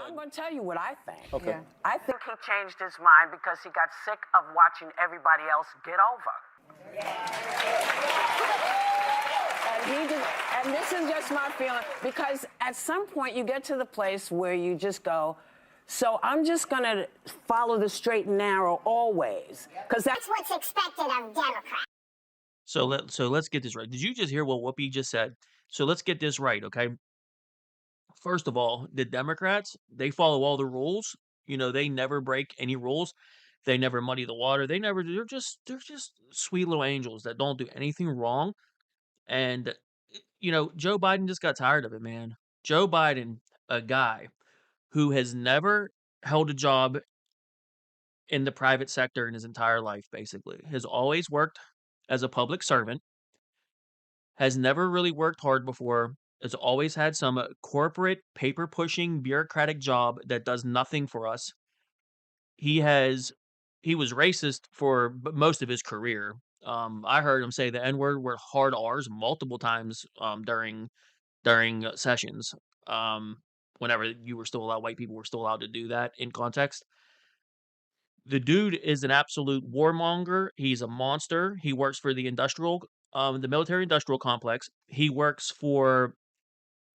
I'm going to tell you what I think. Okay. Yeah. I think he changed his mind because he got sick of watching everybody else get over. And this is just my feeling, because at some point you get to the place where you just go, so I'm just going to follow the straight and narrow always, because that's what's expected of Democrats. So let's get this right. Did you just hear what Whoopi just said? So let's get this right, okay? First of all, the Democrats, they follow all the rules. You know, they never break any rules. They never muddy the water. They're just sweet little angels that don't do anything wrong. And Joe Biden just got tired of it, man. Joe Biden, a guy who has never held a job in the private sector in his entire life, basically, has always worked as a public servant, has never really worked hard before, has always had some corporate paper pushing bureaucratic job that does nothing for us. He was racist for most of his career. I heard him say the N word were hard R's multiple times during sessions. Um, Whenever you were still allowed, white people were still allowed to do that in context. The dude is an absolute warmonger. He's a monster. He works for the military industrial complex. He works for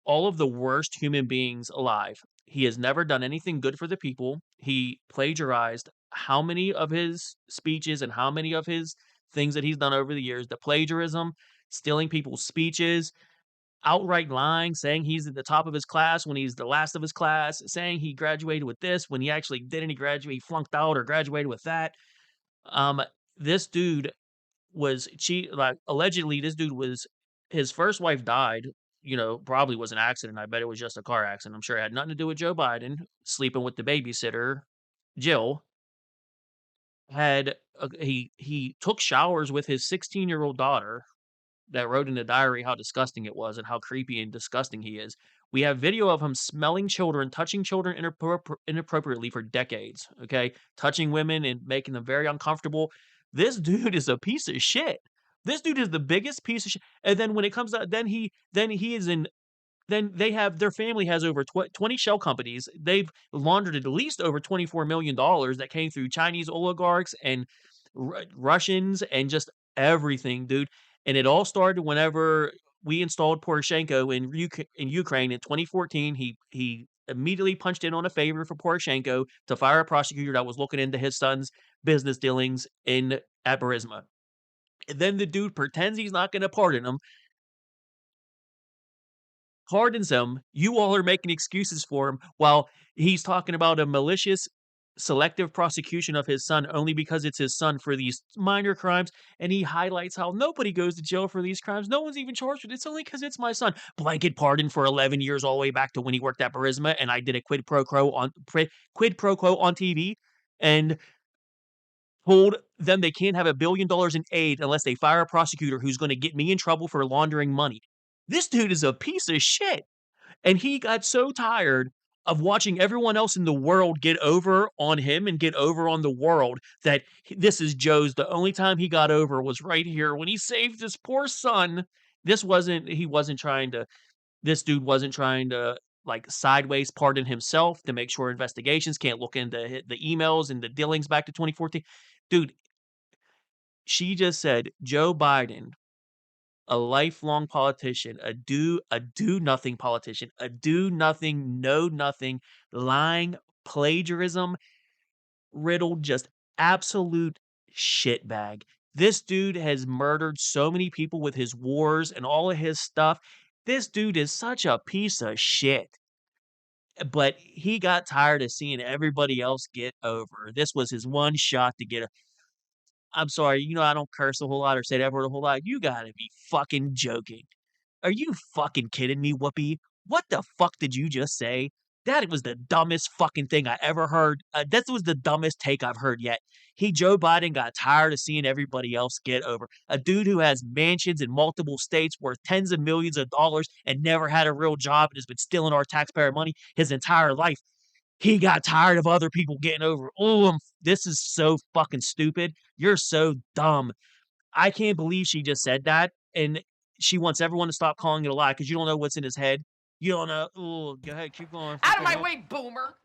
all of the worst human beings alive. He has never done anything good for the people. He plagiarized how many of his speeches and how many of his things that he's done over the years. The plagiarism, stealing people's speeches, outright lying, saying he's at the top of his class when he's the last of his class, saying he graduated with this when he actually didn't. He flunked out or graduated with that. Um, this dude allegedly, this dude was his first wife died, probably was an accident. I bet it was just a car accident. I'm sure it had nothing to do with Joe Biden sleeping with the babysitter, Jill. He took showers with his 16-year-old daughter that wrote in the diary how disgusting it was and how creepy and disgusting he is. We have video of him smelling children, touching children inappropriately for decades, okay? Touching women and making them very uncomfortable. This dude is a piece of shit. This dude is the biggest piece of shit. And then when it comes out, then their family has over 20 shell companies. They've laundered at least over $24 million that came through Chinese oligarchs and Russians and just everything, dude. And it all started whenever we installed Poroshenko in Ukraine in 2014. He immediately punched in on a favor for Poroshenko to fire a prosecutor that was looking into his son's business dealings at Burisma. And then the dude pretends he's not going to pardon him, pardons him. You all are making excuses for him while he's talking about a malicious selective prosecution of his son only because it's his son for these minor crimes, and he highlights how nobody goes to jail for these crimes. No one's even charged with it. It's only because it's my son. Blanket pardon for 11 years all the way back to when he worked at Burisma, and I did a quid pro quo on TV and told them they can't have $1 billion in aid unless they fire a prosecutor who's going to get me in trouble for laundering money. This dude is a piece of shit. And he got so tired of watching everyone else in the world get over on him and get over on the world that this is Joe's. The only time he got over was right here when he saved his poor son. This dude wasn't trying to like sideways pardon himself to make sure investigations can't look into the emails and the dealings back to 2014. Dude, she just said Joe Biden, a lifelong politician, a do-nothing politician, a do-nothing, know-nothing, lying, plagiarism, riddled, just absolute shitbag. This dude has murdered so many people with his wars and all of his stuff. This dude is such a piece of shit. But he got tired of seeing everybody else get over. This was his one shot to get a I'm sorry, I don't curse a whole lot or say that word a whole lot. You gotta be fucking joking. Are you fucking kidding me, Whoopi? What the fuck did you just say? That was the dumbest fucking thing I ever heard. That was the dumbest take I've heard yet. Joe Biden got tired of seeing everybody else get over. A dude who has mansions in multiple states worth tens of millions of dollars and never had a real job and has been stealing our taxpayer money his entire life. He got tired of other people getting over. Oh, this is so fucking stupid. You're so dumb. I can't believe she just said that. And she wants everyone to stop calling it a lie because you don't know what's in his head. You don't know. Ooh, go ahead, keep going. Out of Okay, my go. way, boomer.